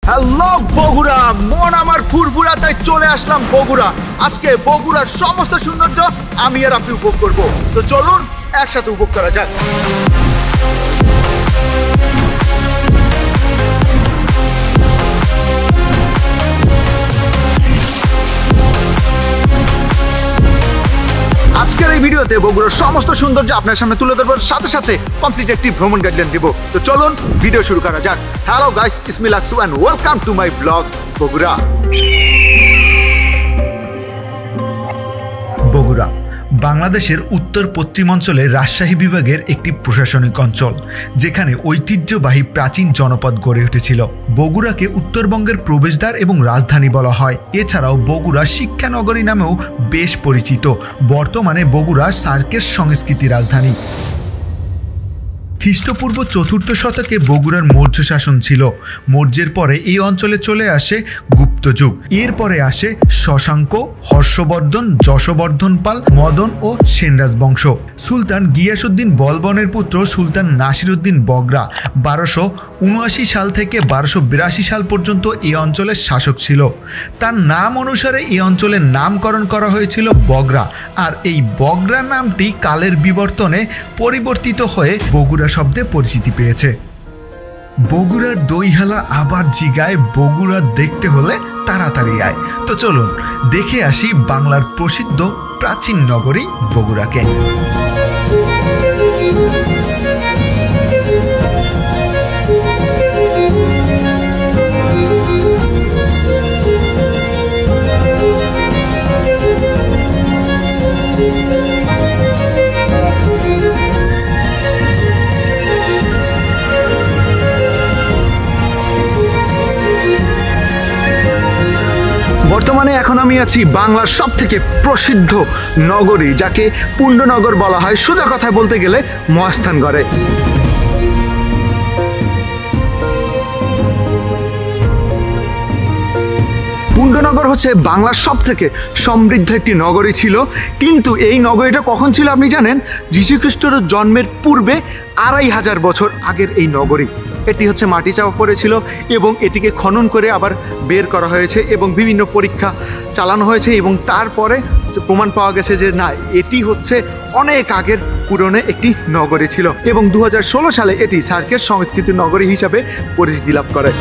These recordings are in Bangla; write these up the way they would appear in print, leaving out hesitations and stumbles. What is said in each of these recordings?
হ্যালো বগুড়া, মন আমার ফুরফুরা, তাই চলে আসলাম বগুড়া। আজকে বগুড়ার সমস্ত সৌন্দর্য আমি আর আপনি উপভোগ করব। তো চলুন একসাথে উপভোগ করা যাক। আজকের এই ভিডিওতে বগুড়ার সমস্ত সৌন্দর্য আপনার সামনে তুলে ধরবার সাথে সাথে কমপ্লিট একটি ভ্রমণ গাইডলাইন দিব। তো চলুন ভিডিও শুরু করা যাক। Hello guys, it's me Laksu and welcome to my blog Bogura. Bogura বাংলাদেশের উত্তর পশ্চিমাঞ্চলের রাজশাহী বিভাগের একটি প্রশাসনিক অঞ্চল, যেখানে ঐতিহ্যবাহী প্রাচীন জনপদ গড়ে উঠেছিল। বগুড়াকে উত্তরবঙ্গের প্রবেশদ্বার এবং রাজধানী বলা হয়। এছাড়াও বগুড়া শিক্ষানগরী নামেও বেশ পরিচিত। বর্তমানে বগুড়া সার্কের সংস্কৃতি রাজধানী। খ্রিস্টপূর্ব 4র্থ শতকে বগুড়ার মৌর্য শাসন ছিল। মৌর্যের পরে এই অঞ্চলে চলে আসে গুপ্ত যুগ। এরপরে আসে শশাঙ্ক, হর্ষবর্ধন, যশবর্ধন পাল, মদন ও সেনরাজ বংশ। সুলতান গিয়াসউদ্দিন বলবনের পুত্র সুলতান নাসিরউদ্দিন বগরা 1279 সাল থেকে 1282 সাল পর্যন্ত এই অঞ্চলের শাসক ছিল। তার নাম অনুসারে এই অঞ্চলের নামকরণ করা হয়েছিল বগরা, আর এই বগরা নামটি কালের বিবর্তনে পরিবর্তিত হয়ে বগুড়া শব্দে পরিচিতি পেয়েছে। বগুড়ার দইহালা আবার জিগায়, বগুড়া দেখতে হলে তাড়াতাড়ি আয়। তো চলুন দেখে আসি বাংলার প্রসিদ্ধ প্রাচীন নগরী বগুড়াকে। বর্তমানে এখন আমি আছি বাংলার সব থেকে প্রসিদ্ধ নগরী, যাকে পুণ্ডনগর বলা হয়। সোজা কথায় বলতে গেলে মহাস্থানগড়ে। পুণ্ডনগর হচ্ছে বাংলার সব থেকে সমৃদ্ধ একটি নগরী ছিল। কিন্তু এই নগরীটা কখন ছিল আপনি জানেন? যীশুখ্রিস্টের জন্মের পূর্বে 2500 বছর আগের এই নগরী। এটি হচ্ছে মাটি চাপা পড়েছিল এবং এটিকে খনন করে আবার বের করা হয়েছে এবং বিভিন্ন পরীক্ষা চালানো হয়েছে এবং তারপরে প্রমাণ পাওয়া গেছে যে না, এটি হচ্ছে অনেক আগের পুরনো একটি নগরী ছিল এবং 2016 সালে এটি সার্কের সংস্কৃতি নগরী হিসাবে পরিচিতি লাভ করে।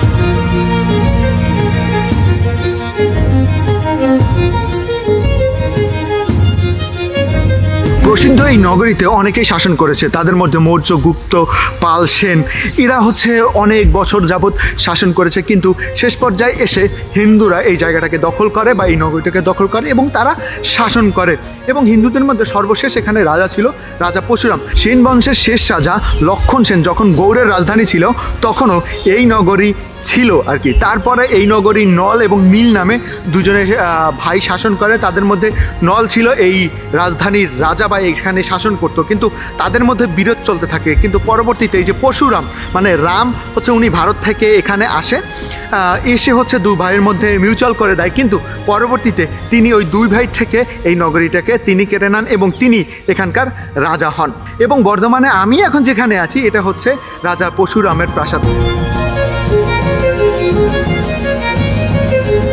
প্রসিদ্ধ এই নগরীতে অনেকেই শাসন করেছে। তাদের মধ্যে মৌর্য, গুপ্ত, পাল, সেন, এরা হচ্ছে অনেক বছর যাবৎ শাসন করেছে। কিন্তু শেষ পর্যায়ে এসে হিন্দুরা এই জায়গাটাকে দখল করে বা এই নগরীটাকে দখল করে এবং তারা শাসন করে। এবং হিন্দুদের মধ্যে সর্বশেষ এখানে রাজা ছিল রাজা পরশুরাম। সেন বংশের শেষ রাজা লক্ষণ সেন যখন গৌড়ের রাজধানী ছিল তখনও এই নগরী ছিল আর কি। তারপরে এই নগরী নল এবং নীল নামে দুজনে ভাই শাসন করে। তাদের মধ্যে নল ছিল এই রাজধানীর রাজা বা এখানে শাসন করতো, কিন্তু তাদের মধ্যে বিরোধ চলতে থাকে। কিন্তু পরবর্তীতে এই যে পরশুরাম মানে রাম হচ্ছে, উনি ভারত থেকে এখানে আসে, এসে হচ্ছে দুই ভাইয়ের মধ্যে মিউচুয়াল করে দেয়। কিন্তু পরবর্তীতে তিনি ওই দুই ভাই থেকে এই নগরীটাকে তিনি কেড়ে নেন এবং তিনি এখানকার রাজা হন। এবং বর্তমানে আমি এখন যেখানে আছি এটা হচ্ছে রাজা পরশুরামের প্রাসাদ।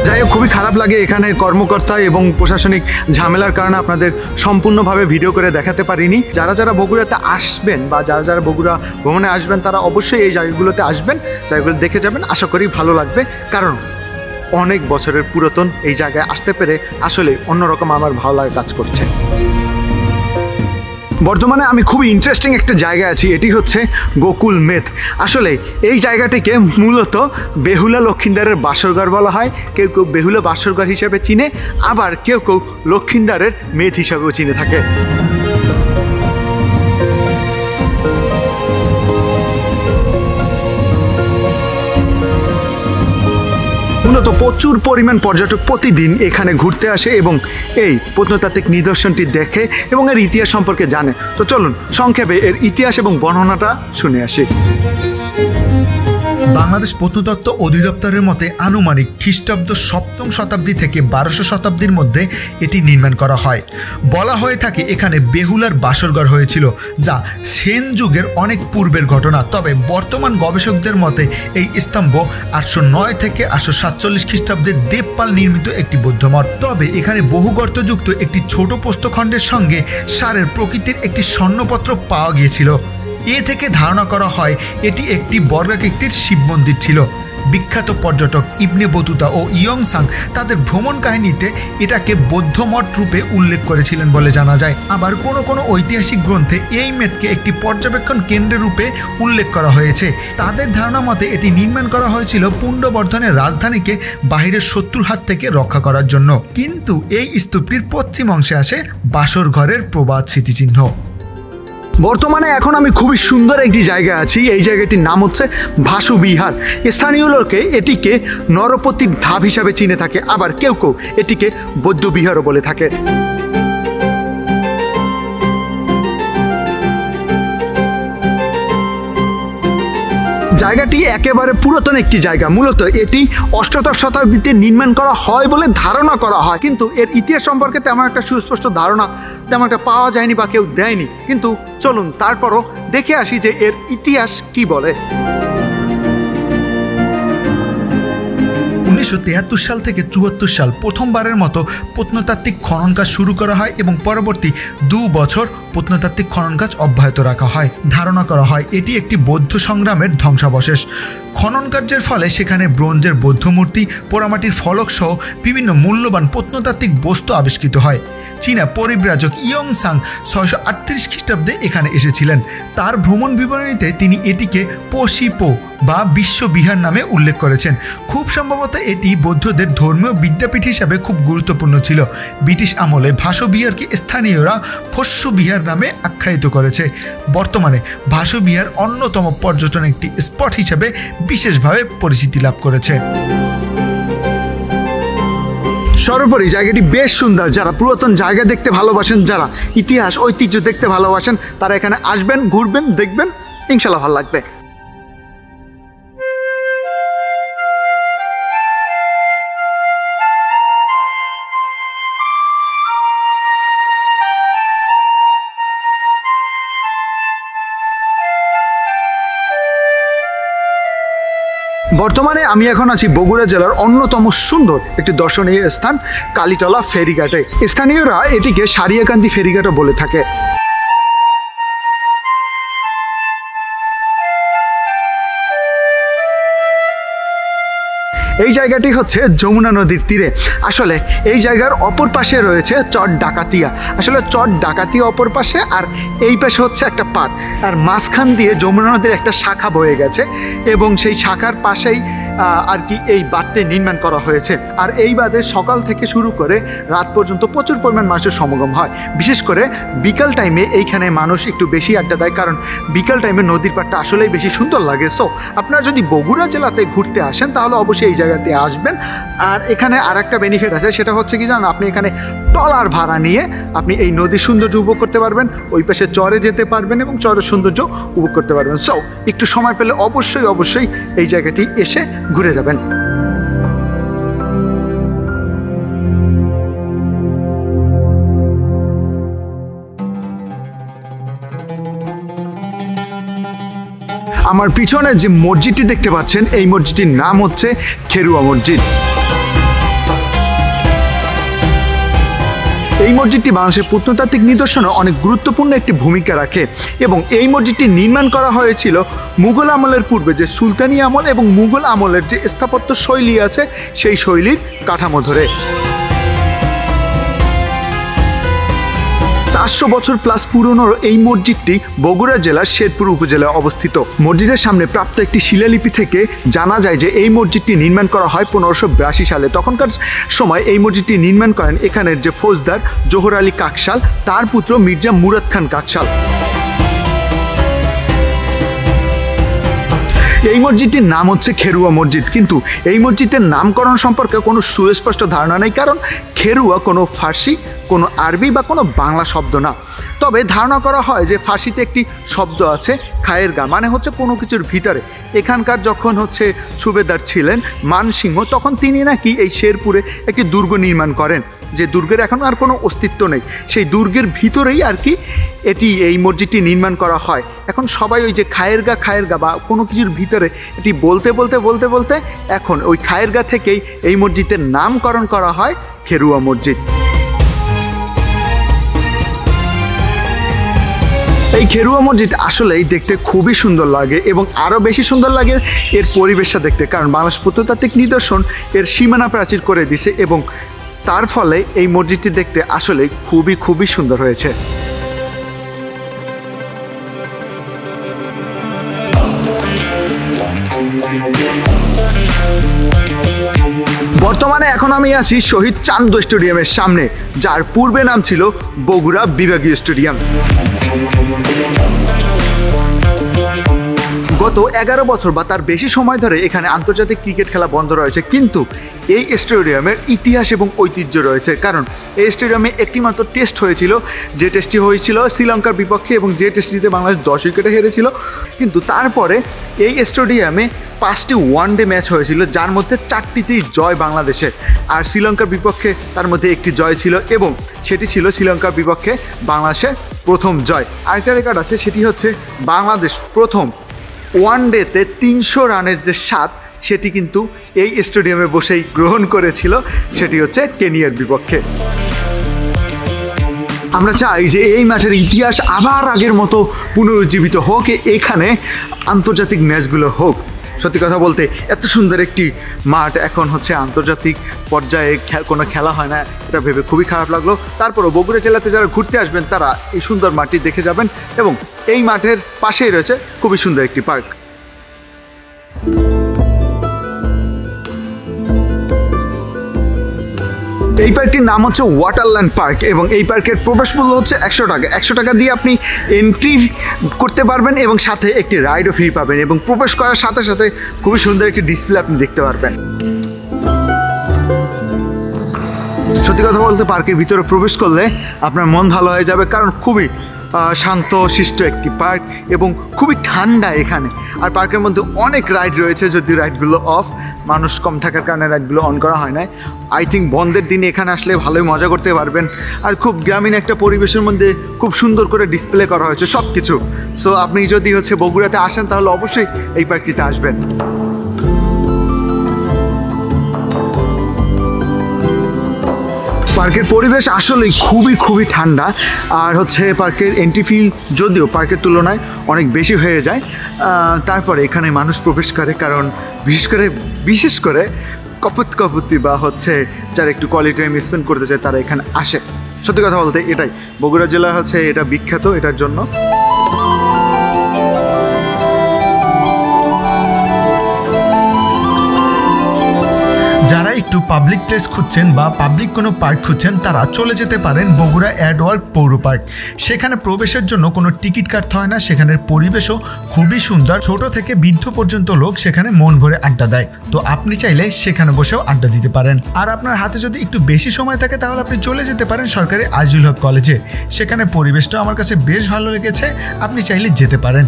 যাই হোক, খুবই খারাপ লাগে এখানে কর্মকর্তা এবং প্রশাসনিক ঝামেলার কারণে আপনাদের সম্পূর্ণভাবে ভিডিও করে দেখাতে পারিনি। যারা যারা বগুড়াতে আসবেন বা যারা যারা বগুড়া ভ্রমণে আসবেন তারা অবশ্যই এই জায়গাগুলোতে আসবেন, জায়গাগুলো দেখে যাবেন। আশা করি ভালো লাগবে, কারণ অনেক বছরের পুরাতন এই জায়গায় আসতে পেরে আসলে অন্যরকম আমার ভালো লাগে কাজ করছে। বর্তমানে আমি খুবই ইন্টারেস্টিং একটা জায়গায় আছি, এটি হচ্ছে গোকুল মেদ। আসলে এই জায়গাটিকে মূলত বেহুলা লক্ষিন্দারের বাসরঘর বলা হয়। কেউ কেউ বেহুলা বাসরঘর হিসেবে চিনে, আবার কেউ কেউ লক্ষিন্দারের মেদ হিসাবেও চিনে থাকে। মূলত প্রচুর পরিমাণ পর্যটক প্রতিদিন এখানে ঘুরতে আসে এবং এই প্রত্নতাত্ত্বিক নিদর্শনটি দেখে এবং এর ইতিহাস সম্পর্কে জানে। তো চলুন সংক্ষেপে এর ইতিহাস এবং বর্ণনাটা শুনে আসি। বাংলাদেশ প্রত্নতত্ত্ব অধিদপ্তরের মতে আনুমানিক খ্রিস্টাব্দ 7ম শতাব্দী থেকে 1200 শতাব্দীর মধ্যে এটি নির্মাণ করা হয়। বলা হয়ে থাকে এখানে বেহুলার বাসরঘর হয়েছিল, যা সেন যুগের অনেক পূর্বের ঘটনা। তবে বর্তমান গবেষকদের মতে এই স্তম্ভ 809 থেকে 847 খ্রিস্টাব্দে দেবপাল নির্মিত একটি বৌদ্ধ মঠ। তবে এখানে বহু গর্তযুক্ত একটি ছোট প্রস্তরখণ্ডের সঙ্গে সারের প্রকৃতির একটি স্বর্ণপত্র পাওয়া গিয়েছিল। এ থেকে ধারণা করা হয় এটি একটি বর্গাকৃতির শিব মন্দির ছিল। বিখ্যাত পর্যটক ইবনে বতুতা ও ইয়ংসাং তাদের ভ্রমণ কাহিনীতে এটাকে বৌদ্ধ মঠ রূপে উল্লেখ করেছিলেন বলে জানা যায়। আবার কোনো কোনো ঐতিহাসিক গ্রন্থে এই মেটকে একটি পর্যবেক্ষণ কেন্দ্র রূপে উল্লেখ করা হয়েছে। তাদের ধারণা মতে এটি নির্মাণ করা হয়েছিল পুণ্ড্রবর্ধনের রাজধানীকে বাহিরের শত্রুর হাত থেকে রক্ষা করার জন্য। কিন্তু এই স্তূপটির পশ্চিম অংশে আসে বাসর ঘরের প্রবাদ স্মৃতিচিহ্ন। বর্তমানে এখন আমি খুবই সুন্দর একটি জায়গায় আছি। এই জায়গাটির নাম হচ্ছে ভাসু বিহার। স্থানীয় লোকে এটিকে নরপতির ধাপ হিসাবে চিনে থাকে, আবার কেউ কেউ এটিকে বৌদ্ধ বিহারও বলে থাকে। জায়গাটি একেবারে পুরাতন একটি জায়গা। মূলত এটি 8ম শতাব্দীতে নির্মাণ করা হয় বলে ধারণা করা হয়, কিন্তু এর ইতিহাস সম্পর্কে তেমন একটা সুস্পষ্ট ধারণা তেমন একটা পাওয়া যায়নি বা কেউ দেয়নি। কিন্তু চলুন তারপরও দেখে আসি যে এর ইতিহাস কি বলে। 1973 সাল থেকে 74 সাল প্রথমবারের মতো প্রত্নতাত্ত্বিক খনন কাজ শুরু করা হয় এবং পরবর্তী 2 বছর প্রত্নতাত্ত্বিক খনন কাজ অব্যাহত রাখা হয়। ধারণা করা হয় এটি একটি বৌদ্ধ সংগ্রামের ধ্বংসাবশেষ। খনন কার্যের ফলে সেখানে ব্রোঞ্জের বৌদ্ধ মূর্তি, পোড়ামাটির ফলক সহ বিভিন্ন মূল্যবান প্রত্নতাত্ত্বিক বস্তু আবিষ্কৃত হয়। চীনা পরিব্রাজক ইয়ংসাং 638 খ্রিস্টাব্দে এখানে এসেছিলেন। তার ভ্রমণ বিবরণীতে তিনি এটিকে পশিপো বা বিশ্ববিহার নামে উল্লেখ করেছেন। খুব সম্ভবত এটি বৌদ্ধদের ধর্মীয় বিদ্যাপীঠ হিসাবে খুব গুরুত্বপূর্ণ ছিল। ব্রিটিশ আমলে ভাসু বিহারকে স্থানীয়রা ফস্সু বিহার নামে আখ্যায়িত করেছে। বর্তমানে ভাসু বিহার অন্যতম পর্যটন একটি স্পট হিসাবে বিশেষভাবে পরিচিতি লাভ করেছে। সর্বোপরি জায়গাটি বেশ সুন্দর। যারা পুরাতন জায়গা দেখতে ভালোবাসেন, যারা ইতিহাস ঐতিহ্য দেখতে ভালোবাসেন, তারা এখানে আসবেন, ঘুরবেন, দেখবেন, ইনশাল্লাহ ভালো লাগবে। বর্তমানে আমি এখন আছি বগুড়া জেলার অন্যতম সুন্দর একটি দর্শনীয় স্থান কালীতলা ফেরিঘাটে। স্থানীয়রা এটিকে সারিয়াকান্দি ফেরিঘাটও বলে থাকে। এই জায়গাটি হচ্ছে যমুনা নদীর তীরে। আসলে এই জায়গার অপর পাশে রয়েছে চট ডাকাতিয়া। আসলে চট ডাকাতিয়া অপর পাশে, আর এই পাশে হচ্ছে একটা পাড়, আর মাঝখান দিয়ে যমুনা নদীর একটা শাখা বয়ে গেছে এবং সেই শাখার পাশেই আর কি এই বাঁধটি নির্মাণ করা হয়েছে। আর এই বাঁধে সকাল থেকে শুরু করে রাত পর্যন্ত প্রচুর পরিমাণ মানুষের সমাগম হয়। বিশেষ করে বিকাল টাইমে এইখানে মানুষ একটু বেশি আড্ডা দেয়, কারণ বিকাল টাইমে নদীর পাড়টা আসলেই বেশি সুন্দর লাগে। সো আপনারা যদি বগুড়া জেলাতে ঘুরতে আসেন তাহলে অবশ্যই এই জায়গাতে আসবেন। আর এখানে আর একটা বেনিফিট আছে, সেটা হচ্ছে কি জানেন, আপনি এখানে ট্রলার ভাড়া নিয়ে আপনি এই নদীর সৌন্দর্য উপভোগ করতে পারবেন, ওই পাশে চরে যেতে পারবেন এবং চরের সৌন্দর্য উপভোগ করতে পারবেন। সো একটু সময় পেলে অবশ্যই অবশ্যই এই জায়গাটি এসে ঘুরে যাবেন। আমার পিছনে যে মসজিদটি দেখতে পাচ্ছেন, এই মসজিদটির নাম হচ্ছে খেরুয়া মসজিদ। এই মসজিদটি বাংলাদেশের প্রত্নতাত্ত্বিক নিদর্শনে অনেক গুরুত্বপূর্ণ একটি ভূমিকা রাখে এবং এই মসজিদটি নির্মাণ করা হয়েছিল মুঘল আমলের পূর্বে, যে সুলতানি আমল এবং মুঘল আমলের যে স্থাপত্য শৈলী আছে সেই শৈলীর কাঠামো ধরে। 400 বছর প্লাস পুরনো এই মসজিদটি বগুড়া জেলার শেরপুর উপজেলায় অবস্থিত। মসজিদের সামনে প্রাপ্ত একটি শিলালিপি থেকে জানা যায় যে এই মসজিদটি নির্মাণ করা হয় 1582 সালে। তখনকার সময় এই মসজিদটি নির্মাণ করেন এখানের যে ফৌজদার জোহর আলী কাকশাল, তার পুত্র মির্জা মুরাদ খান কাকশাল। এই মসজিদটির নাম হচ্ছে খেরুয়া মসজিদ, কিন্তু এই মসজিদের নামকরণ সম্পর্কে কোনো সুস্পষ্ট ধারণা নেই, কারণ খেরুয়া কোনো ফার্সি, কোনো আরবি বা কোনো বাংলা শব্দ না। তবে ধারণা করা হয় যে ফার্সিতে একটি শব্দ আছে খায়েরগা, মানে হচ্ছে কোনো কিছুর ভিতরে। এখানকার যখন হচ্ছে সুবেদার ছিলেন মানসিংহ, তখন তিনি নাকি এই শেরপুরে একটি দুর্গ নির্মাণ করেন, যে দুর্গের এখন আর কোনো অস্তিত্ব নেই। সেই দুর্গের ভিতরেই আর কি এই মসজিদটি নির্মাণ করা হয়। এখন সবাই ওই যে খায়েরগা বা কোনো কিছুর ভিতরে এটি বলতে বলতে এখন ওই খায়েরগা থেকেই এই মসজিদের নামকরণ করা হয় খেরুয়া মসজিদ। এই খেরুয়া মসজিদ আসলেই দেখতে খুবই সুন্দর লাগে এবং আরও বেশি সুন্দর লাগে এর পরিবেশটা দেখতে, কারণ বাংলাদেশ প্রত্নতাত্ত্বিক নিদর্শন এর সীমানা প্রাচীর করে দিছে এবং তার ফলে এই মসজিদটি দেখতে আসলে খুবই সুন্দর হয়েছে। বর্তমানে এখন আমি আছি শহীদ চান্দ স্টেডিয়ামের সামনে, যার পূর্বে নাম ছিল বগুড়া বিভাগীয় স্টেডিয়াম। গত 11 বছর বা তার বেশি সময় ধরে এখানে আন্তর্জাতিক ক্রিকেট খেলা বন্ধ রয়েছে, কিন্তু এই স্টেডিয়ামের ইতিহাস এবং ঐতিহ্য রয়েছে। কারণ এই স্টেডিয়ামে একটিমাত্র টেস্ট হয়েছিল, যে টেস্টটি হয়েছিল শ্রীলঙ্কার বিপক্ষে এবং যে টেস্টটিতে বাংলাদেশ 10 উইকেটে হেরেছিল। কিন্তু তারপরে এই স্টেডিয়ামে 5টি ওয়ানডে ম্যাচ হয়েছিল, যার মধ্যে 4টিতেই জয় বাংলাদেশের, আর শ্রীলঙ্কার বিপক্ষে তার মধ্যে একটি জয় ছিল এবং সেটি ছিল শ্রীলঙ্কার বিপক্ষে বাংলাদেশের প্রথম জয়। আরেকটা রেকর্ড আছে, সেটি হচ্ছে বাংলাদেশ প্রথম ওয়ানডেতে 300 রানের যে স্বাদ, সেটি কিন্তু এই স্টেডিয়ামে বসেই গ্রহণ করেছিল, সেটি হচ্ছে কেনিয়ার বিপক্ষে। আমরা চাই যে এই মাঠের ইতিহাস আবার আগের মতো পুনরুজ্জীবিত হোক, এখানে আন্তর্জাতিক ম্যাচগুলো হোক। সত্যি কথা বলতে এত সুন্দর একটি মাঠ এখন হচ্ছে আন্তর্জাতিক পর্যায়ে কোনো খেলা হয় না, এটা ভেবে খুবই খারাপ লাগলো। তারপরও বগুড়া জেলাতে যারা ঘুরতে আসবেন তারা এই সুন্দর মাঠটি দেখে যাবেন এবং এই মাঠের পাশেই রয়েছে খুবই সুন্দর একটি পার্ক। এই পার্কটির নাম হচ্ছে ওয়াটারল্যান্ড পার্ক এবং এই পার্কের প্রবেশ মূল্য হচ্ছে 100 টাকা। 100 টাকা দিয়ে আপনি এন্ট্রি করতে পারবেন এবং সাথে একটি রাইডও ফ্রি পাবেন এবং প্রবেশ করার সাথে সাথে খুবই সুন্দর একটি ডিসপ্লে আপনি দেখতে পারবেন। সত্যি কথা বলতে পার্কের ভিতরে প্রবেশ করলে আপনার মন ভালো হয়ে যাবে, কারণ খুবই শান্ত শিষ্ট একটি পার্ক এবং খুবই ঠান্ডা এখানে। আর পার্কের মধ্যে অনেক রাইড রয়েছে, যদি রাইডগুলো অফ, মানুষ কম থাকার কারণে রাইডগুলো অন করা হয় না। আই থিঙ্ক বন্ধের দিনে এখানে আসলে ভালোই মজা করতে পারবেন। আর খুব গ্রামীণ একটা পরিবেশের মধ্যে খুব সুন্দর করে ডিসপ্লে করা হয়েছে সব কিছু। সো আপনি যদি হচ্ছে বগুড়াতে আসেন তাহলে অবশ্যই এই পার্কটিতে আসবেন। পার্কের পরিবেশ আসলে খুবই ঠান্ডা, আর হচ্ছে পার্কের এন্ট্রি ফি যদিও পার্কের তুলনায় অনেক বেশি হয়ে যায়, তারপরে এখানে মানুষ প্রবেশ করে, কারণ বিশেষ করে কপতি বা হচ্ছে যারা একটু কোয়ালিটি টাইম স্পেন্ড করতে চায় তারা এখানে আসে। সত্যি কথা বলতে এটাই বগুড়া জেলা হচ্ছে এটা বিখ্যাত এটার জন্য। যারা একটু পাবলিক প্লেস খুঁজছেন বা পাবলিক কোনো পার্ক খুঁজছেন তারা চলে যেতে পারেন বগুড়া অ্যাডওয়ার্ক পৌর পার্ক। সেখানে প্রবেশের জন্য কোনো টিকিট কাটতে হয় না, সেখানের পরিবেশও খুবই সুন্দর, ছোট থেকে বৃদ্ধ পর্যন্ত লোক সেখানে মন ভরে আড্ডা দেয়। তো আপনি চাইলে সেখানে বসেও আড্ডা দিতে পারেন। আর আপনার হাতে যদি একটু বেশি সময় থাকে তাহলে আপনি চলে যেতে পারেন সরকারি আজিজুল হক কলেজে, সেখানে পরিবেশটাও আমার কাছে বেশ ভালো লেগেছে, আপনি চাইলে যেতে পারেন।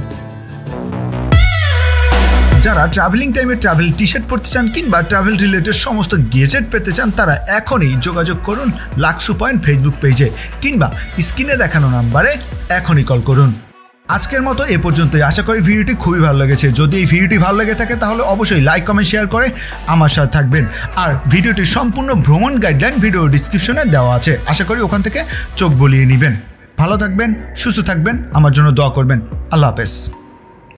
যারা ট্রাভেলিং টাইমে ট্রাভেল টি শার্ট পরতে চান কিংবা ট্রাভেল রিলেটেড সমস্ত গেজেট পেতে চান তারা এখনই যোগাযোগ করুন লাক্সু পয়েন্ট ফেসবুক পেজে কিংবা স্ক্রিনে দেখানো নাম্বারে এখনই কল করুন। আজকের মতো এ পর্যন্তই। আশা করি ভিডিওটি খুবই ভালো লেগেছে। যদি এই ভিডিওটি ভালো লেগে থাকে তাহলে অবশ্যই লাইক কমেন্ট শেয়ার করে আমার সাথে থাকবেন। আর ভিডিওটির সম্পূর্ণ ভ্রমণ গাইডলাইন ভিডিও ডিসক্রিপশনে দেওয়া আছে, আশা করি ওখান থেকে চোখ বুলিয়ে নেবেন। ভালো থাকবেন, সুস্থ থাকবেন, আমার জন্য দোয়া করবেন। আল্লাহ হাফেজ।